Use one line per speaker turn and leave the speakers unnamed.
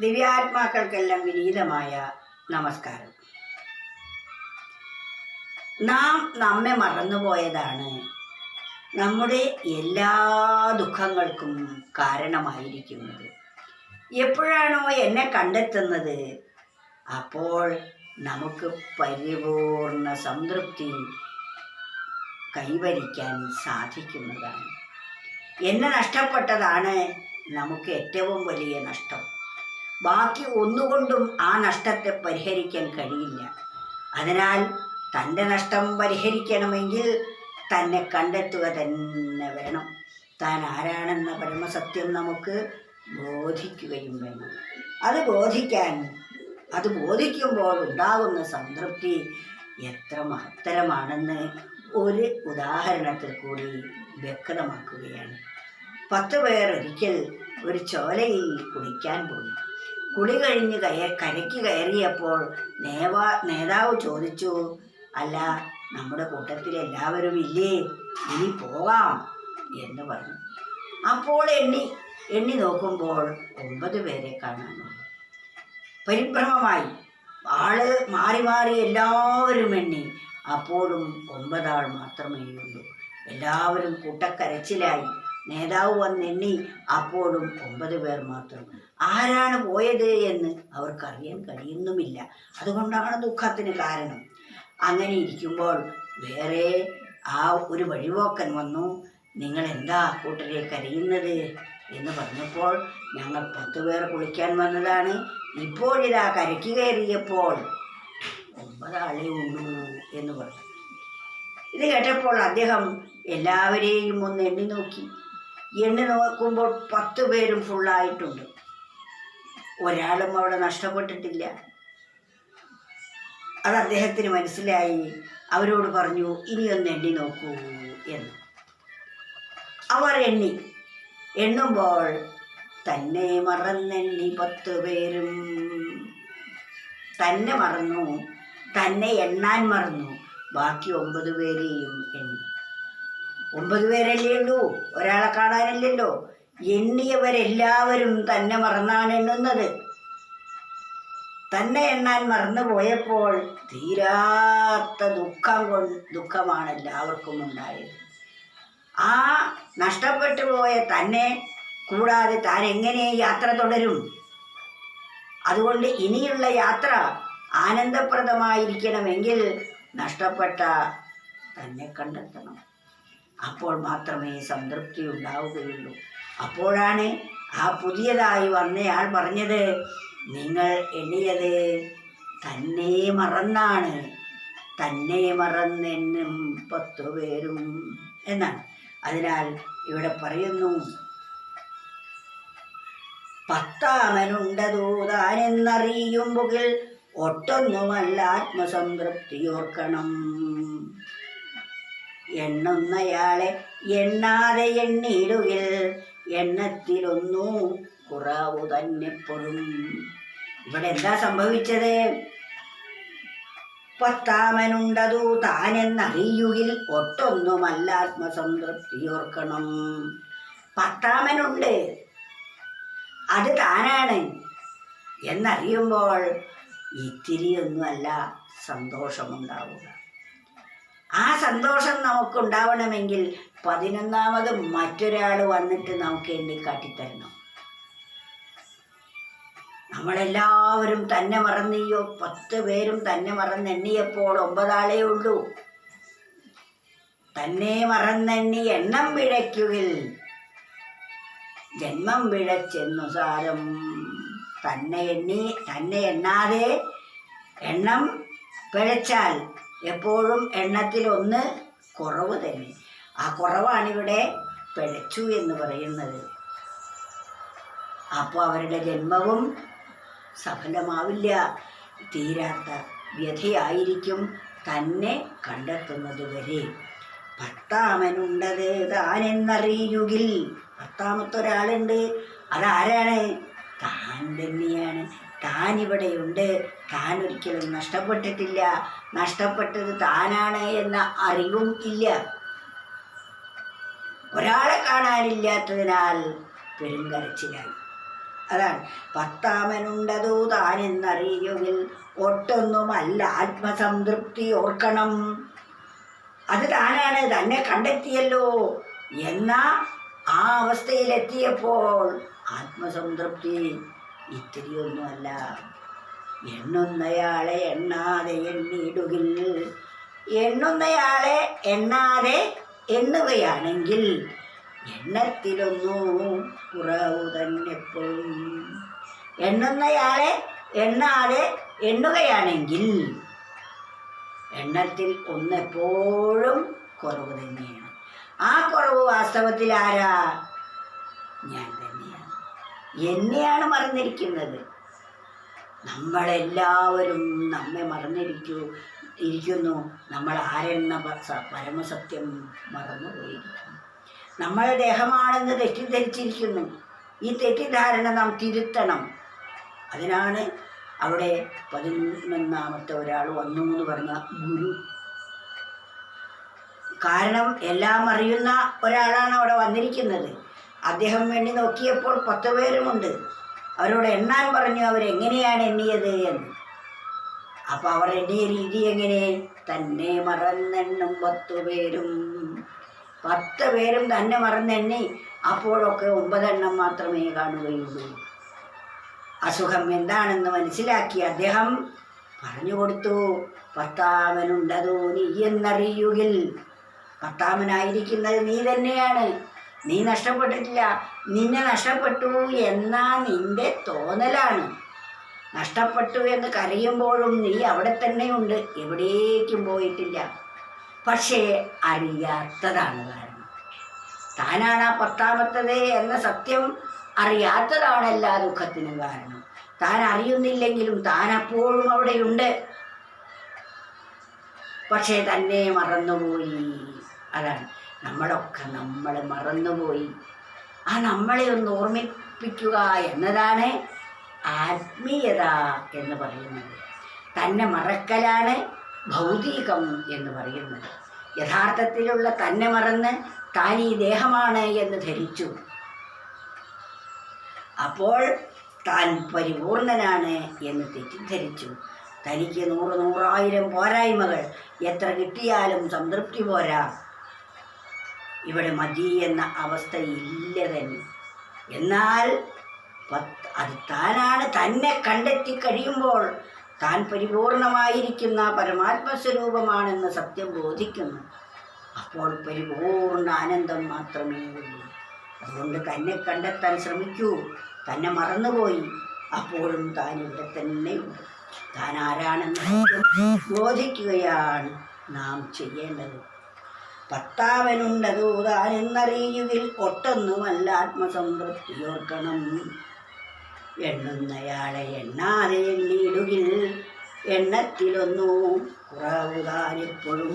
ദിവ്യാത്മാക്കൾക്കെല്ലാം വിനീതമായ നമസ്കാരം. നാം നമ്മെ മറന്നുപോയതാണ് നമ്മുടെ എല്ലാ ദുഃഖങ്ങൾക്കും കാരണമായിരിക്കുന്നത്. എപ്പോഴാണോ എന്നെ കണ്ടെത്തുന്നത് അപ്പോൾ നമുക്ക് പരിപൂർണ സംതൃപ്തി കൈവരിക്കാൻ സാധിക്കുന്നതാണ്. എന്നെ നഷ്ടപ്പെട്ടതാണ് നമുക്ക് ഏറ്റവും വലിയ നഷ്ടം. ബാക്കി ഒന്നുകൊണ്ടും ആ നഷ്ടത്തെ പരിഹരിക്കാൻ കഴിയില്ല. അതിനാൽ തൻ്റെ നഷ്ടം പരിഹരിക്കണമെങ്കിൽ തന്നെ കണ്ടെത്തുക തന്നെ വേണം. താൻ ആരാണെന്ന പരമസത്യം നമുക്ക് ബോധിക്കുകയും വേണം. അത് ബോധിക്കുമ്പോൾ ഉണ്ടാകുന്ന സംതൃപ്തി എത്ര മഹത്തരമാണെന്ന് ഒരു ഉദാഹരണത്തിൽ കൂടി വ്യക്തമാക്കുകയാണ്. 10 പേർ ഒരിക്കൽ ഒരു ചോലയിൽ കുളിക്കാൻ പോയി. കുളി കഴിഞ്ഞ് കരയ്ക്ക് കയറിയപ്പോൾ നേതാവ് ചോദിച്ചു, അല്ല, നമ്മുടെ കൂട്ടത്തിൽ എല്ലാവരും ഇല്ലേ, ഇനി പോകാം എന്ന് പറഞ്ഞു. അപ്പോൾ എണ്ണി നോക്കുമ്പോൾ 9 പേരെ കാണാനുള്ളൂ. പരിഭ്രമമായി ആള് മാറി മാറി എല്ലാവരും എണ്ണി. അപ്പോഴും 9 ആൾ മാത്രമേ ഉള്ളൂ. എല്ലാവരും കൂട്ടക്കരച്ചിലായി. നേതാവ് വന്നെണ്ണി. അപ്പോഴും 9 പേർ മാത്രം. ആരാണ് പോയത് എന്ന് അവർക്കറിയാൻ കഴിയുന്നുമില്ല. അതുകൊണ്ടാണ് ദുഃഖത്തിന് കാരണം. അങ്ങനെ ഇരിക്കുമ്പോൾ വേറെ ഒരു വഴിപോക്കൻ വന്നു. നിങ്ങൾ എന്താ കൂട്ടരെ കരയുന്നത് എന്ന് പറഞ്ഞപ്പോൾ, ഞങ്ങൾ 10 പേർ കുളിക്കാൻ വന്നതാണ്. ഇപ്പോഴിതാ കരയ്ക്ക് കയറിയപ്പോൾ 9 ആളേ ഉള്ളൂ എന്ന് പറഞ്ഞു. ഇത് കേട്ടപ്പോൾ അദ്ദേഹം എല്ലാവരെയും ഒന്ന് എണ്ണി നോക്കി. എണ്ണി നോക്കുമ്പോൾ 10 പേരും ഫുള്ളായിട്ടുണ്ട്. ഒരാളും അവിടെ നഷ്ടപ്പെട്ടിട്ടില്ല. അത് അദ്ദേഹത്തിന് മനസ്സിലായി. അവരോട് പറഞ്ഞു, ഇനിയൊന്ന് എണ്ണി നോക്കൂ എന്ന്. അവർ എണ്ണുമ്പോൾ തന്നെ മറന്നെണ്ണി 10 പേരും. തന്നെ മറന്നു, തന്നെ എണ്ണാൻ മറന്നു. ബാക്കി 9 പേരെയും എണ്ണി. 9 പേരല്ലേ ഉള്ളൂ, ഒരാളെ കാണാനില്ലല്ലോ. എണ്ണിയവരെല്ലാവരും തന്നെ മറന്നാണ് എണ്ണുന്നത്. തന്നെ എണ്ണാൻ മറന്നു പോയപ്പോൾ തീരാത്ത ദുഃഖമാണ് എല്ലാവർക്കും ഉണ്ടായത്. ആ നഷ്ടപ്പെട്ടു പോയ തന്നെ കൂടാതെ താൻ എങ്ങനെ യാത്ര തുടരും? അതുകൊണ്ട് ഇനിയുള്ള യാത്ര ആനന്ദപ്രദമായിരിക്കണമെങ്കിൽ നഷ്ടപ്പെട്ട തന്നെ കണ്ടെത്തണം. അപ്പോൾ മാത്രമേ സംതൃപ്തി ഉണ്ടാവുകയുള്ളൂ. അപ്പോഴാണ് ആ പുതിയതായി വന്നയാൾ പറഞ്ഞത്, നിങ്ങൾ എണ്ണിയത് തന്നെ മറന്നാണ്, തന്നെ മറന്നെന്നും 10 പേരും എന്നാണ്. അതിനാൽ ഇവിടെ പറയുന്നു, 10ാമനുണ്ടതു താനെന്നറിയുമ്പോൾ ഒട്ടൊന്നുമല്ല ആത്മസംതൃപ്തിയോർക്കണം. എണ്ണുന്നയാളെ എണ്ണാതെ എണ്ണിയിടുകിൽ എണ്ണത്തിലൊന്നു കുറവു തന്നെപ്പോഴും. ഇവിടെ എന്താ സംഭവിച്ചത്? 10ാമനുണ്ടതു താനെന്നറിയുകിൽ ഒട്ടൊന്നുമല്ല ആത്മസംതൃപ്തിയോർക്കണം. 10ാമനുണ്ട്, അത് താനാണ് എന്നറിയുമ്പോൾ ഇത്തിരിയൊന്നുമല്ല സന്തോഷമുണ്ടാവുക. ആ സന്തോഷം നമുക്കുണ്ടാവണമെങ്കിൽ 11ാമത് മറ്റൊരാൾ വന്നിട്ട് നമുക്ക് എണ്ണിക്കാട്ടിത്തരണം. നമ്മളെല്ലാവരും തന്നെ മറന്നിയോ 10 പേരും തന്നെ മറന്നെണ്ണിയപ്പോൾ 9 ആളേ ഉള്ളൂ. തന്നെ മറന്നെണ്ണി എണ്ണം പിഴയ്ക്കുകിൽ ജന്മം പിഴച്ചെന്നു സാരം. തന്നെ എണ്ണാതെ എണ്ണം പിഴച്ചാൽ എപ്പോഴും എണ്ണത്തിലൊന്ന് കുറവ് തന്നെ. ആ കുറവാണിവിടെ പിഴച്ചു എന്ന് പറയുന്നത്. അപ്പോൾ അവരുടെ ജന്മവും സഫലമാവില്ല. തീരാത്ത വ്യഥയായിരിക്കും തന്നെ കണ്ടെത്തുന്നത് വരെ. 10ാമനുണ്ടത് താനെന്നറിയുകിൽ, 10ാമത്തൊരാളുണ്ട്. അതാരാണ്? താൻ തന്നെയാണ്. താൻ ഇവിടെയുണ്ട്. താൻ ഒരിക്കലും നഷ്ടപ്പെട്ടിട്ടില്ല. നഷ്ടപ്പെട്ടത് താനാണ് എന്ന അറിവും ഇല്ല. ഒരാളെ കാണാനില്ലാത്തതിനാൽ പെരുങ്കരച്ചിലായി. അതാണ് പത്താമനുണ്ടതു താനെന്നറിയുകിൽ ഒട്ടൊന്നുമല്ല ആത്മസംതൃപ്തി ഓർക്കണം. അത് താനാണ്, തന്നെ കണ്ടെത്തിയല്ലോ എന്ന ആ അവസ്ഥയിലെത്തിയപ്പോൾ ആത്മസംതൃപ്തി ഇത്തിരിയൊന്നുമല്ല. എണ്ണുന്നയാളെ എണ്ണാതെ എണ്ണിയിടുകിൽ, എണ്ണുന്നയാളെ എണ്ണാതെ എണ്ണുകയാണെങ്കിൽ എണ്ണത്തിലൊന്നും കുറവ് തന്നെപ്പോഴും. എണ്ണുന്നയാളെ എണ്ണാതെ എണ്ണുകയാണെങ്കിൽ എണ്ണത്തിൽ ഒന്നെപ്പോഴും കുറവ് തന്നെയാണ്. ആ കുറവ് വാസ്തവത്തിൽ ആരാ? ഞാൻ തന്നെയാണ്. എന്നെയാണ് മറന്നിരിക്കുന്നത്. നമ്മളെല്ലാവരും നമ്മെ ഇരിക്കുന്നു. നമ്മൾ ആരെന്ന പരമസത്യം മറന്നുപോയിരിക്കുന്നു. നമ്മൾ ദേഹമാണെന്ന് തെറ്റിദ്ധരിച്ചിരിക്കുന്നു. ഈ തെറ്റിദ്ധാരണ നാം തിരുത്തണം. അതിനാണ് അവിടെ 11ാമത്തെ ഒരാൾ വന്നു എന്ന് പറഞ്ഞ ഗുരു. കാരണം എല്ലാം അറിയുന്ന ഒരാളാണ് അവിടെ വന്നിരിക്കുന്നത്. അദ്ദേഹം എണ്ണി നോക്കിയപ്പോൾ 10 പേരുമുണ്ട്. അവരോട് എണ്ണാൻ പറഞ്ഞു അവരെങ്ങനെയാണ് എണ്ണിയത് എന്ന്. അപ്പോൾ അവർ എണ്ണിയ രീതി എങ്ങനെ? തന്നെ മറന്നെണ്ണും 10 പേരും. 10 പേരും തന്നെ മറന്നെണ്ണി. അപ്പോഴൊക്കെ 9 എണ്ണം മാത്രമേ കാണുകയുള്ളൂ. അസുഖം എന്താണെന്ന് മനസ്സിലാക്കി അദ്ദേഹം പറഞ്ഞു കൊടുത്തു, പത്താമനുണ്ടതോ നീ എന്നറിയുകിൽ. പത്താമനായിരിക്കുന്നത് നീ തന്നെയാണ്. നീ നഷ്ടപ്പെട്ടിട്ടില്ല. നിന്നെ നഷ്ടപ്പെട്ടു എന്ന നിന്റെ തോന്നലാണ്. നഷ്ടപ്പെട്ടു എന്ന് കരയുമ്പോഴും നീ അവിടെ തന്നെയുണ്ട്, എവിടേക്കും പോയിട്ടില്ല. പക്ഷേ അറിയാത്തതാണ് കാരണം. താനാണ് ആ 10ാമത്തത് എന്ന സത്യം അറിയാത്തതാണ് എല്ലാ ദുഃഖത്തിനും കാരണം. താൻ അറിയുന്നില്ലെങ്കിലും താൻ അപ്പോഴും അവിടെയുണ്ട്. പക്ഷേ തന്നെ മറന്നുപോയി. അതാണ് നമ്മളൊക്കെ നമ്മളെ മറന്നുപോയി. ആ നമ്മളെ ഒന്ന് ഓർമ്മിപ്പിക്കുക എന്നതാണ് ആത്മീയത എന്ന് പറയുന്നത്. തന്നെ മറക്കലാണ് ഭൗതികം എന്ന് പറയുന്നത്. യഥാർത്ഥത്തിലുള്ള തന്നെ മറന്ന് താൻ ഈ ദേഹമാണ് എന്ന് ധരിച്ചു. അപ്പോൾ താൻ പരിപൂർണനാണ് എന്ന് തെറ്റിദ്ധരിച്ചു. തനിക്ക് 100,000 പോരായ്മകൾ, എത്ര കിട്ടിയാലും സംതൃപ്തി പോരാ, ഇവിടെ മതി എന്ന അവസ്ഥയില്ല തന്നെ. എന്നാൽ അത് താനാണ്. തന്നെ കണ്ടെത്തി കഴിയുമ്പോൾ താൻ പരിപൂർണമായിരിക്കുന്ന പരമാത്മസ്വരൂപമാണെന്ന് സത്യം ബോധിക്കുന്നു. അപ്പോൾ പരിപൂർണ ആനന്ദം മാത്രമേ ഉള്ളൂ. അതുകൊണ്ട് തന്നെ കണ്ടെത്താൻ ശ്രമിക്കൂ. തന്നെ മറന്നുപോയി, അപ്പോഴും താൻ ഇവിടെ തന്നെയുണ്ട്. താൻ ആരാണെന്ന് ബോധിക്കുകയാണ് നാം ചെയ്യേണ്ടത്. പത്താമനുണ്ടതു താനെന്നറിയുകിൽ ഒട്ടൊന്നുമല്ല ആത്മസംതൃപ്തി ഓർക്കണം. എണ്ണുന്നയാളെ എണ്ണാതെ എണ്ണിയിടുകിൽ എണ്ണത്തിലൊന്നും കുറവ് താനെപ്പോഴും.